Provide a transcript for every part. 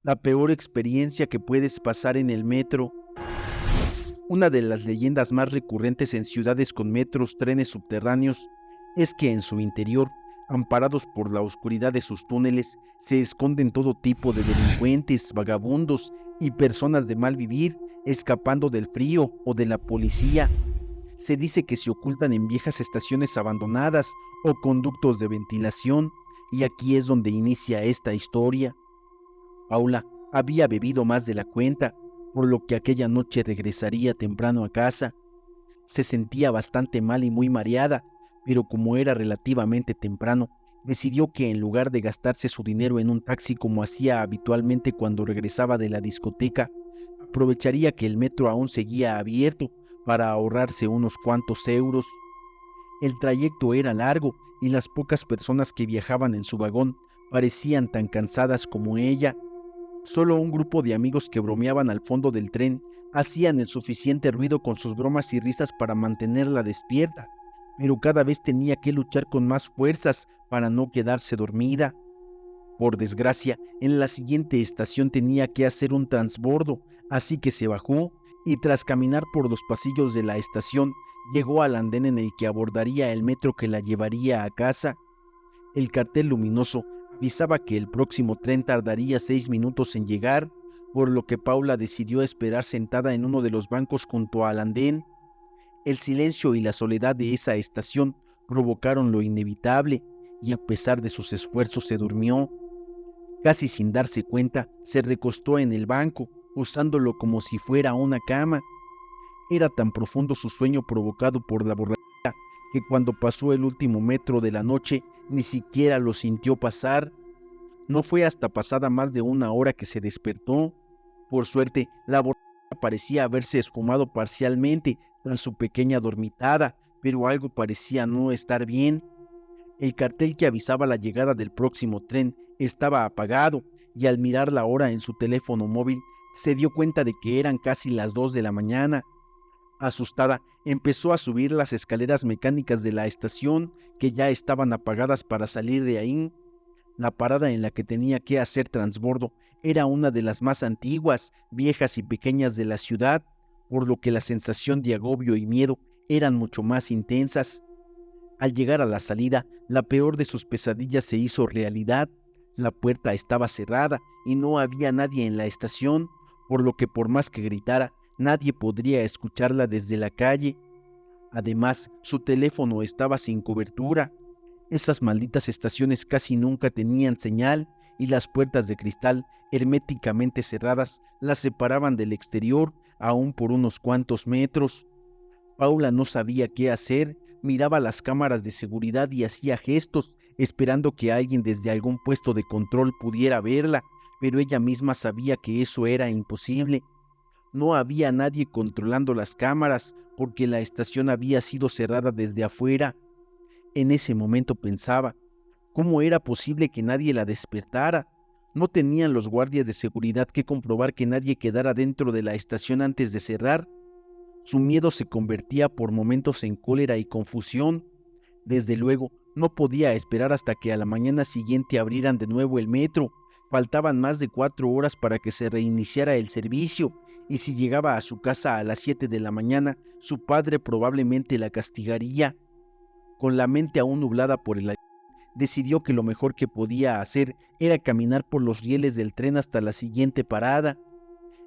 La peor experiencia que puedes pasar en el metro. Una de las leyendas más recurrentes en ciudades con metros, trenes subterráneos, es que en su interior, amparados por la oscuridad de sus túneles, se esconden todo tipo de delincuentes, vagabundos y personas de mal vivir, escapando del frío o de la policía. Se dice que se ocultan en viejas estaciones abandonadas o conductos de ventilación, y aquí es donde inicia esta historia. Paula había bebido más de la cuenta, por lo que aquella noche regresaría temprano a casa. Se sentía bastante mal y muy mareada, pero como era relativamente temprano, decidió que en lugar de gastarse su dinero en un taxi como hacía habitualmente cuando regresaba de la discoteca, aprovecharía que el metro aún seguía abierto para ahorrarse unos cuantos euros. El trayecto era largo y las pocas personas que viajaban en su vagón parecían tan cansadas como ella. Solo un grupo de amigos que bromeaban al fondo del tren hacían el suficiente ruido con sus bromas y risas para mantenerla despierta, pero cada vez tenía que luchar con más fuerzas para no quedarse dormida. Por desgracia, en la siguiente estación tenía que hacer un transbordo, así que se bajó y tras caminar por los pasillos de la estación, llegó al andén en el que abordaría el metro que la llevaría a casa. El cartel luminoso avisaba que el próximo tren tardaría 6 minutos en llegar, por lo que Paula decidió esperar sentada en uno de los bancos junto al andén. El silencio y la soledad de esa estación provocaron lo inevitable, y a pesar de sus esfuerzos se durmió. Casi sin darse cuenta, se recostó en el banco, usándolo como si fuera una cama. Era tan profundo su sueño provocado por la borrachera que cuando pasó el último metro de la noche ni siquiera lo sintió pasar. No fue hasta pasada más de una hora que se despertó. Por suerte, la borrachera parecía haberse esfumado parcialmente tras su pequeña dormitada, pero algo parecía no estar bien. El cartel que avisaba la llegada del próximo tren estaba apagado, y al mirar la hora en su teléfono móvil, se dio cuenta de que eran casi las 2 de la mañana. Asustada, empezó a subir las escaleras mecánicas de la estación, que ya estaban apagadas para salir de ahí. La parada en la que tenía que hacer transbordo era una de las más antiguas, viejas y pequeñas de la ciudad, por lo que la sensación de agobio y miedo eran mucho más intensas. Al llegar a la salida, la peor de sus pesadillas se hizo realidad. La puerta estaba cerrada y no había nadie en la estación, por lo que por más que gritara, nadie podría escucharla desde la calle. Además, su teléfono estaba sin cobertura. Esas malditas estaciones casi nunca tenían señal, y las puertas de cristal, herméticamente cerradas, las separaban del exterior aún por unos cuantos metros. Paula no sabía qué hacer, miraba las cámaras de seguridad y hacía gestos, esperando que alguien desde algún puesto de control pudiera verla, pero ella misma sabía que eso era imposible. No había nadie controlando las cámaras, porque la estación había sido cerrada desde afuera. En ese momento pensaba, ¿cómo era posible que nadie la despertara? ¿No tenían los guardias de seguridad que comprobar que nadie quedara dentro de la estación antes de cerrar? Su miedo se convertía por momentos en cólera y confusión. Desde luego, no podía esperar hasta que a la mañana siguiente abrieran de nuevo el metro. Faltaban más de 4 horas para que se reiniciara el servicio, y si llegaba a su casa a las 7 de la mañana, su padre probablemente la castigaría. Con la mente aún nublada por el alcohol, decidió que lo mejor que podía hacer era caminar por los rieles del tren hasta la siguiente parada.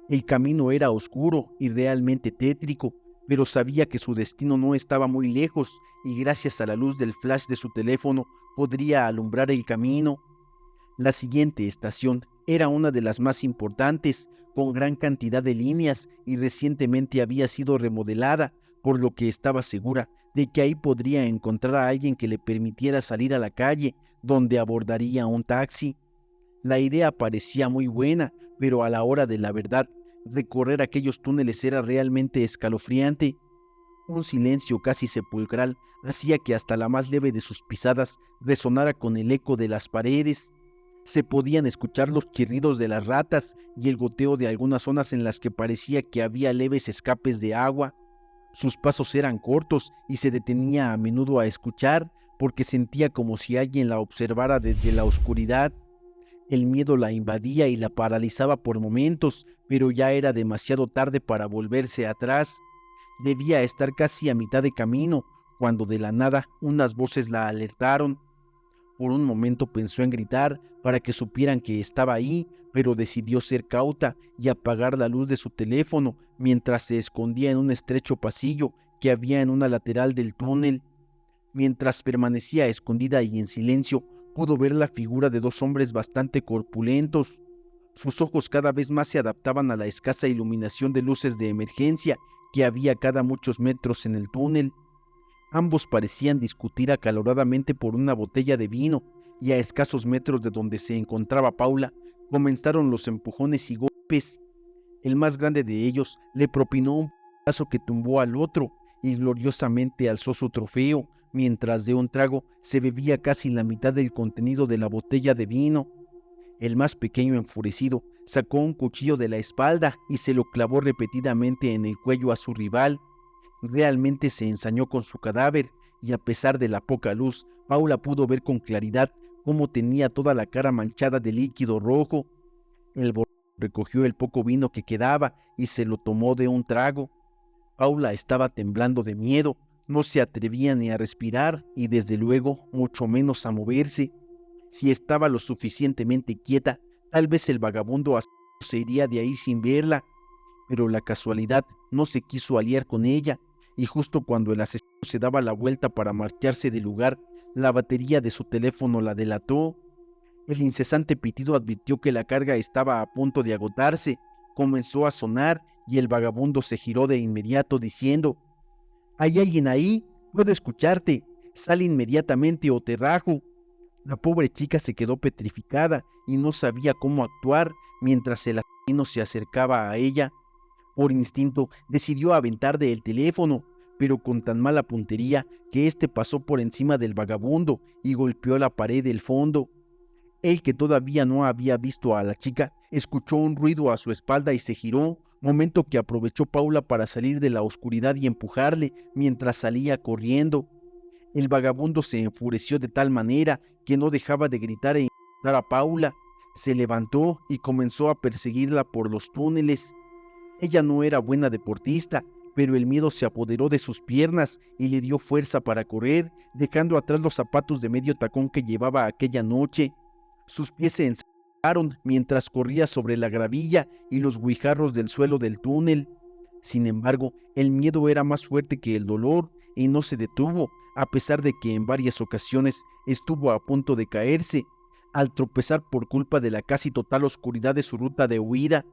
El camino era oscuro y realmente tétrico, pero sabía que su destino no estaba muy lejos, y gracias a la luz del flash de su teléfono podría alumbrar el camino. La siguiente estación era una de las más importantes, con gran cantidad de líneas, y recientemente había sido remodelada, por lo que estaba segura de que ahí podría encontrar a alguien que le permitiera salir a la calle, donde abordaría un taxi. La idea parecía muy buena, pero a la hora de la verdad, recorrer aquellos túneles era realmente escalofriante. Un silencio casi sepulcral hacía que hasta la más leve de sus pisadas resonara con el eco de las paredes. Se podían escuchar los chirridos de las ratas y el goteo de algunas zonas en las que parecía que había leves escapes de agua. Sus pasos eran cortos y se detenía a menudo a escuchar, porque sentía como si alguien la observara desde la oscuridad. El miedo la invadía y la paralizaba por momentos, pero ya era demasiado tarde para volverse atrás. Debía estar casi a mitad de camino, cuando de la nada unas voces la alertaron. Por un momento pensó en gritar para que supieran que estaba ahí, pero decidió ser cauta y apagar la luz de su teléfono mientras se escondía en un estrecho pasillo que había en una lateral del túnel. Mientras permanecía escondida y en silencio, pudo ver la figura de dos hombres bastante corpulentos. Sus ojos cada vez más se adaptaban a la escasa iluminación de luces de emergencia que había cada muchos metros en el túnel. Ambos parecían discutir acaloradamente por una botella de vino, y a escasos metros de donde se encontraba Paula, comenzaron los empujones y golpes. El más grande de ellos le propinó un pedazo que tumbó al otro, y gloriosamente alzó su trofeo, mientras de un trago se bebía casi la mitad del contenido de la botella de vino. El más pequeño, enfurecido, sacó un cuchillo de la espalda y se lo clavó repetidamente en el cuello a su rival. Realmente se ensañó con su cadáver, y a pesar de la poca luz, Paula pudo ver con claridad cómo tenía toda la cara manchada de líquido rojo. El borracho recogió el poco vino que quedaba y se lo tomó de un trago. Paula estaba temblando de miedo, no se atrevía ni a respirar y desde luego mucho menos a moverse. Si estaba lo suficientemente quieta, tal vez el vagabundo se iría de ahí sin verla, pero la casualidad no se quiso aliar con ella, y justo cuando el asesino se daba la vuelta para marcharse del lugar, la batería de su teléfono la delató. El incesante pitido advirtió que la carga estaba a punto de agotarse. Comenzó a sonar y el vagabundo se giró de inmediato diciendo: «¿Hay alguien ahí? Puedo escucharte. Sal inmediatamente o te rajo». La pobre chica se quedó petrificada y no sabía cómo actuar mientras el asesino se acercaba a ella. Por instinto decidió aventar del teléfono, pero con tan mala puntería que éste pasó por encima del vagabundo y golpeó la pared del fondo. Él, que todavía no había visto a la chica, escuchó un ruido a su espalda y se giró, momento que aprovechó Paula para salir de la oscuridad y empujarle mientras salía corriendo. El vagabundo se enfureció de tal manera que no dejaba de gritar e insultar a Paula. Se levantó y comenzó a perseguirla por los túneles. Ella no era buena deportista, pero el miedo se apoderó de sus piernas y le dio fuerza para correr, dejando atrás los zapatos de medio tacón que llevaba aquella noche. Sus pies se ensancharon mientras corría sobre la gravilla y los guijarros del suelo del túnel. Sin embargo, el miedo era más fuerte que el dolor y no se detuvo, a pesar de que en varias ocasiones estuvo a punto de caerse, al tropezar por culpa de la casi total oscuridad de su ruta de huida.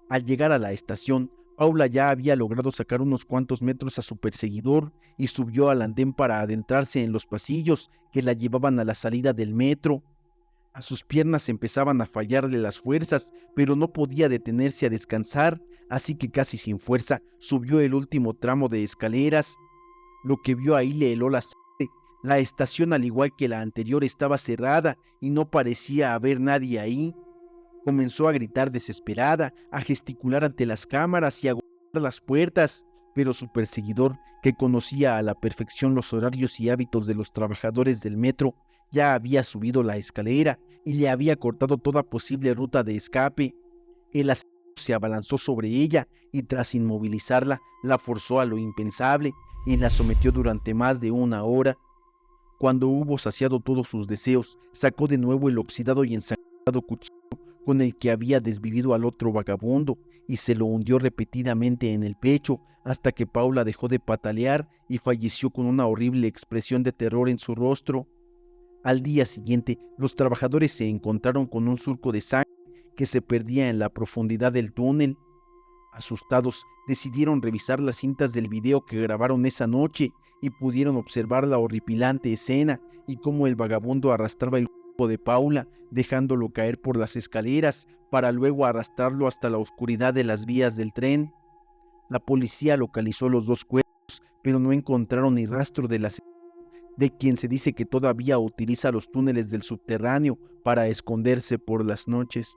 Al llegar a la estación, Paula ya había logrado sacar unos cuantos metros a su perseguidor y subió al andén para adentrarse en los pasillos que la llevaban a la salida del metro. A sus piernas empezaban a fallarle las fuerzas, pero no podía detenerse a descansar, así que casi sin fuerza subió el último tramo de escaleras. Lo que vio ahí le heló la sangre. La estación, al igual que la anterior, estaba cerrada y no parecía haber nadie ahí. Comenzó a gritar desesperada, a gesticular ante las cámaras y a golpear las puertas, pero su perseguidor, que conocía a la perfección los horarios y hábitos de los trabajadores del metro, ya había subido la escalera y le había cortado toda posible ruta de escape. El asesino se abalanzó sobre ella y tras inmovilizarla, la forzó a lo impensable y la sometió durante más de una hora. Cuando hubo saciado todos sus deseos, sacó de nuevo el oxidado y ensangrentado cuchillo con el que había desvivido al otro vagabundo y se lo hundió repetidamente en el pecho hasta que Paula dejó de patalear y falleció con una horrible expresión de terror en su rostro. Al día siguiente, los trabajadores se encontraron con un surco de sangre que se perdía en la profundidad del túnel. Asustados, decidieron revisar las cintas del video que grabaron esa noche y pudieron observar la horripilante escena y cómo el vagabundo arrastraba el cuerpo de Paula, dejándolo caer por las escaleras para luego arrastrarlo hasta la oscuridad de las vías del tren. La policía localizó los dos cuerpos, pero no encontraron ni rastro del asesino, de quien se dice que todavía utiliza los túneles del subterráneo para esconderse por las noches.